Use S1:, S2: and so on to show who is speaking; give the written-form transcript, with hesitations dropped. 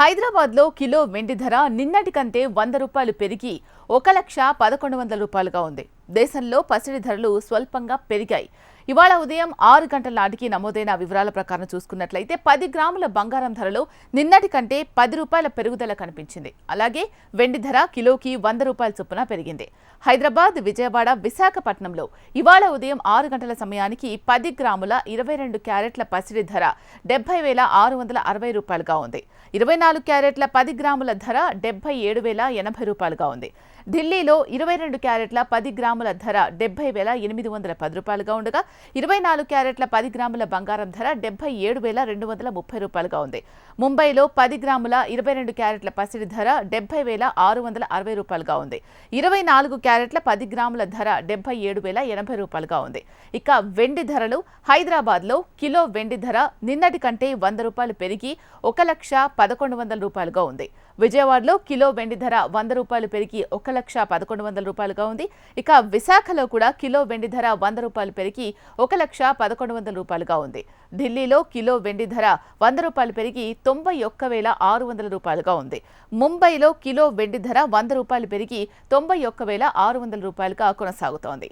S1: హైదరాబాద్లో కిలో వెండి ధర నిన్నటి కంటే 100 రూపాయలు పెరిగి 1,11,100 రూపాయలుగా ఉంది. దేశంలో పసిడి ధరలు స్వల్పంగా పెరిగాయి. ఇవాళ ఉదయం 6 గంటల నాటికి నమోదైన వివరాల ప్రకారం చూసుకున్నట్లయితే 10 గ్రాముల బంగారం ధరలో నిన్నటి కంటే 10 రూపాయల పెరుగుదల కనిపించింది. అలాగే వెండి ధర కిలోకి 100 రూపాయల చొప్పున పెరిగింది. హైదరాబాద్, విజయవాడ, విశాఖపట్నంలో ఇవాళ ఉదయం 6 గంటల సమయానికి 10 గ్రాముల 22 క్యారెట్ల పసిడి ధర 70,660 రూపాయలుగా ఉంది. 24 క్యారెట్ల 10 గ్రాముల ధర 77,080 రూపాయలుగా ఉంది. ఢిల్లీలో 22 క్యారెట్ల 10 గ్రాముల ధర 70,810 రూపాయలుగా ఉండగా 24 క్యారెట్ల 10 గ్రాముల బంగారం ధర 77,230 రూపాయలుగా ఉంది. ముంబైలో 10 గ్రాముల 22 క్యారెట్ల పసిడి ధర 70,660 రూపాయలుగా ఉంది. 24 క్యారెట్ల 10 గ్రాముల ధర 77,080 రూపాయలుగా ఉంది. ఇక వెండి ధరలు హైదరాబాద్లో కిలో వెండి ధర నిన్నటి కంటే 100 రూపాయలు పెరిగి 1,11,100 రూపాయలుగా ఉంది. విజయవాడలో కిలో వెండి ధర 100 రూపాయలు పెరిగి 1,11,100 రూపాయలుగా ఉంది. ఇక విశాఖలో కూడా కిలో వెండి ధర 100 రూపాయలు పెరిగి 1,11,100 రూపాయలుగా ఉంది. ఢిల్లీలో కిలో వెండి ధర 100 రూపాయలు పెరిగి 91,600 రూపాయలుగా ఉంది. ముంబైలో కిలో వెండి ధర 100 రూపాయలు పెరిగి 91,600 రూపాయలుగా కొనసాగుతోంది.